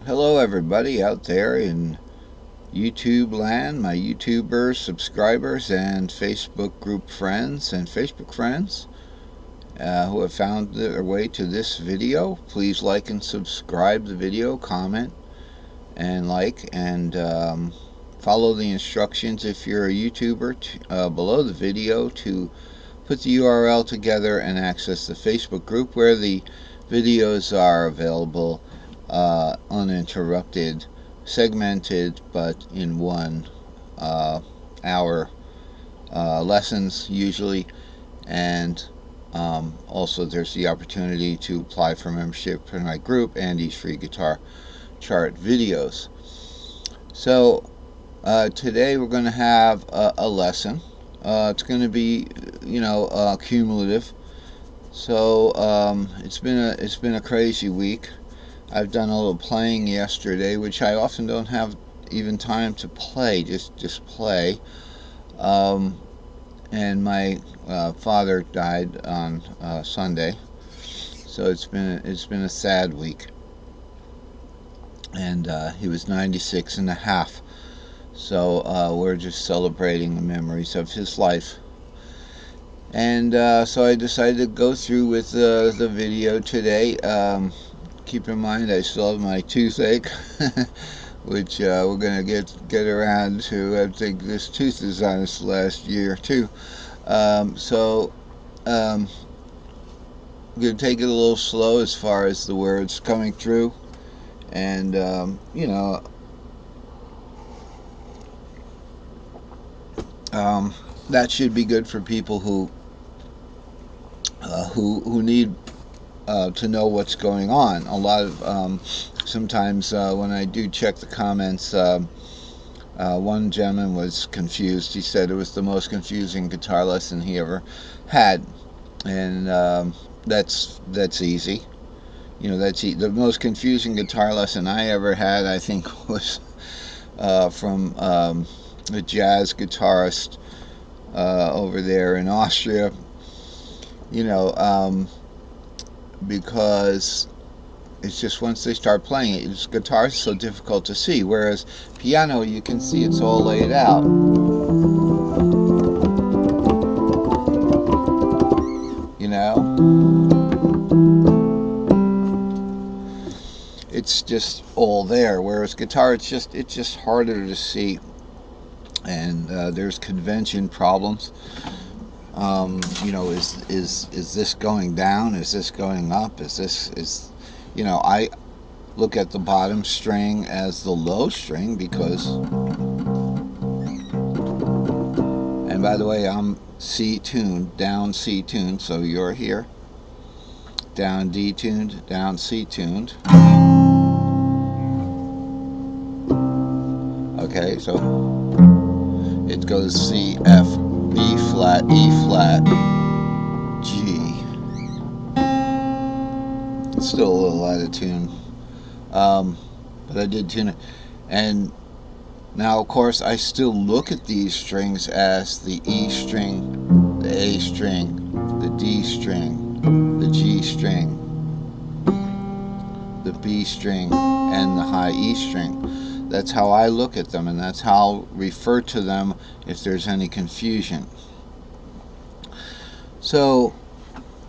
Hello everybody out there in YouTube land, my YouTubers, subscribers, and Facebook group friends and Facebook friends who have found their way to this video. Please like and subscribe the video, comment and like, and follow the instructions if you're a YouTuber below the video to put the URL together and access the Facebook group where the videos are available uninterrupted, segmented, but in 1 hour lessons usually, and also there's the opportunity to apply for membership in my group and these free guitar chart videos. So today we're going to have a lesson. It's going to be, cumulative. So it's been a crazy week. I've done a little playing yesterday, which I often don't have even time to play, just play. And my father died on Sunday, so it's been a sad week. And he was 96 and a half. So we're just celebrating the memories of his life. And so I decided to go through with the video today. Keep in mind I still have my toothache, which we're going to get around to. I think this tooth is on its last year too. So I'm going to take it a little slow as far as the words coming through. And, that should be good for people who need to know what's going on. A lot of sometimes when I do check the comments, one gentleman was confused. He said it was the most confusing guitar lesson he ever had, and that's easy. The most confusing guitar lesson I ever had, I think, was from a jazz guitarist over there in Austria. Because it's just once they start playing it, guitar is so difficult to see, whereas piano you can see it's all laid out. It's just all there, whereas guitar it's just harder to see, and there's convention problems. Is this going down? Is this going up? I look at the bottom string as the low string because, and by the way, I'm C tuned, down C tuned, so you're here. Down D tuned, down C tuned. Okay, so it goes C, F, B flat, E flat, G. It's still a little out of tune, but I did tune it. And now, of course, I still look at these strings as the E string, the A string, the D string, the G string, the B string, and the high E string. That's how I look at them, and that's how I'll refer to them if there's any confusion. So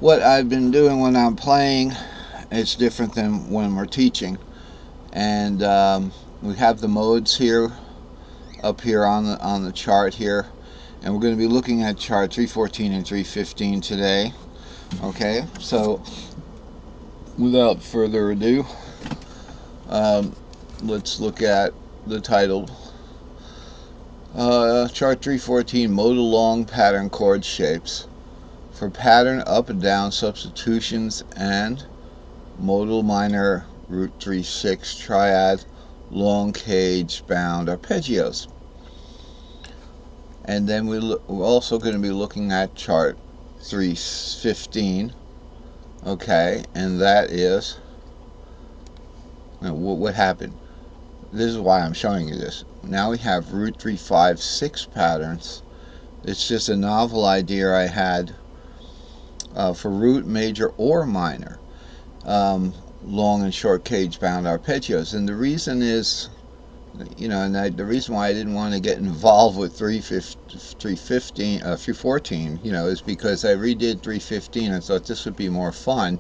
what I've been doing when I'm playing, it's different than when we're teaching. And we have the modes here, up here on the chart here, and we're going to be looking at chart 314 and 315 today. Okay, so without further ado, let's look at the title. Chart 314, modal long pattern chord shapes. For pattern up and down substitutions and modal minor root 3/6 triad long cage bound arpeggios. And then we're also going to be looking at chart 315. Okay, and that is what happened. This is why I'm showing you this. Now we have root 3/5/6 patterns. It's just a novel idea I had for root, major, or minor. long and short cage bound arpeggios. And the reason is, and the reason why I didn't want to get involved with 314, is because I redid 315 and thought this would be more fun.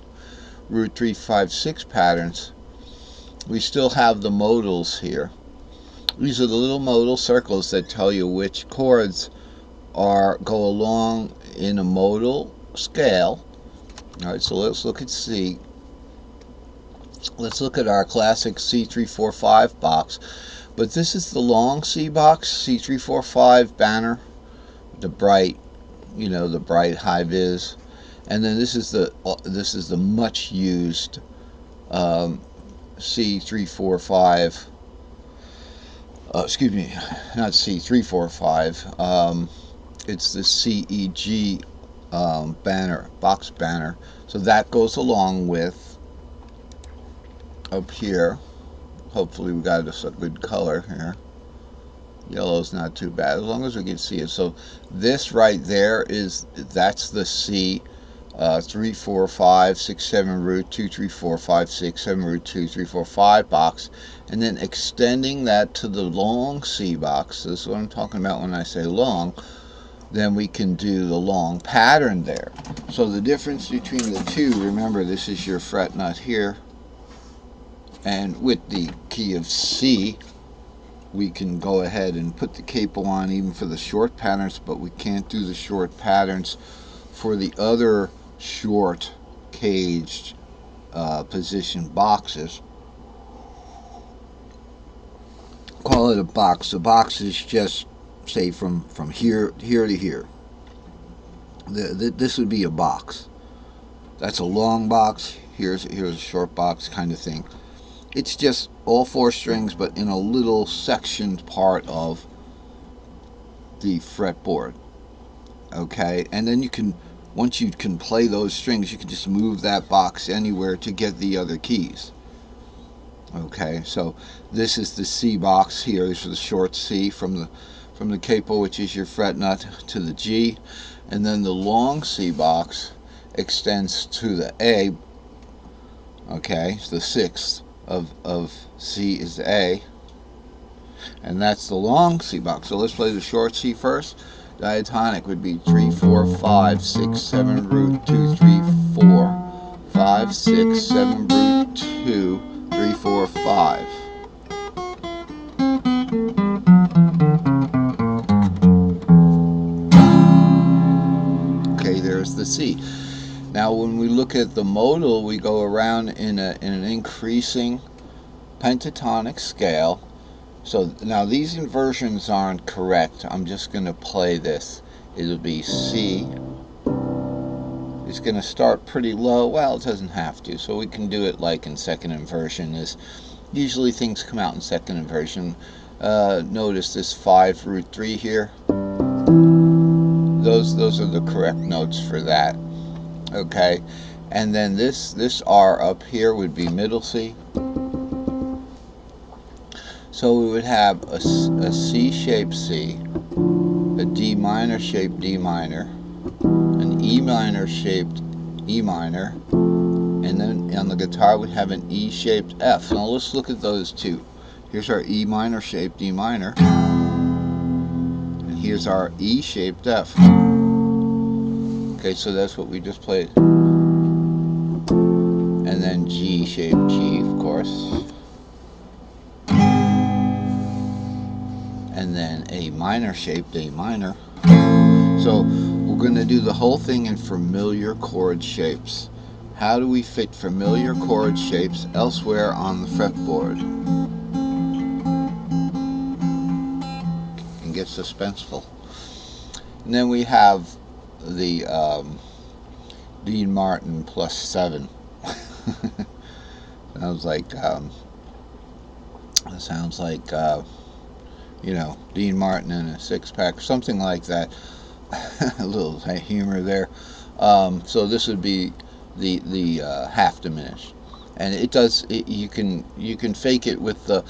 Root 356 patterns. We still have the modals here. These are the little modal circles that tell you which chords go along in a modal scale. All right, so let's look at C. Let's look at our classic C345 box. But this is the long C box, C345 banner, the bright, the bright high vis, and then this is the much used C345. Excuse me, not C345. It's the CEG banner, box banner. So that goes along with up here. Hopefully we got a good color here. Yellow's not too bad as long as we can see it. So this right there that's the C 3 4 5 6 7 root 2 3 4 5 6 7 root 2 3 4 5 box, and then extending that to the long C box. This is what I'm talking about when I say long. Then we can do the long pattern there. So the difference between the two, remember this is your fret nut here, and with the key of C we can go ahead and put the capo on even for the short patterns, but we can't do the short patterns for the other short caged position boxes. Call it a box. The box is just, say, from here to here. This would be a box. That's a long box. Here's a short box kind of thing. It's just all 4 strings, but in a little sectioned part of the fretboard. Okay, and then once you can play those strings, you can just move that box anywhere to get the other keys. Okay, so this is the C box here. This is the short C from the capo, which is your fret nut, to the G, and then the long C box extends to the A. Okay, so the 6th of C is the A, and that's the long C box. So let's play the short C first. Diatonic would be 3 4 5 6 7 root 2 3 4 5 6 7 root 2 3 4 5. Okay, there's the C. Now when we look at the modal, we go around in an increasing pentatonic scale. So now these inversions aren't correct. I'm just going to play this. It'll be C. It's going to start pretty low. Well, it doesn't have to. So we can do it like in second inversion. Usually things come out in second inversion. Notice this 5 root 3 here. Those are the correct notes for that. Okay, and then this R up here would be middle C. So we would have a C-shaped C, a D minor shaped D minor, an E minor shaped E minor, and then on the guitar we have an E shaped F. Now let's look at those two. Here's our E minor shaped D minor, and here's our E shaped F. Okay, so that's what we just played. And then G shaped G, of course. And then A minor shaped A minor. So we're going to do the whole thing in familiar chord shapes. How do we fit familiar chord shapes elsewhere on the fretboard? It can get suspenseful. And then we have the Dean Martin plus 7. Sounds like Dean Martin in a 6-pack, something like that. A little humor there. So this would be the half diminished, and you can fake it with the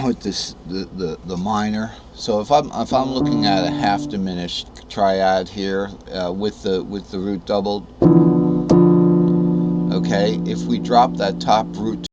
with the minor. So if I'm looking at a half diminished triad here with the root doubled, okay, okay, if we drop that top root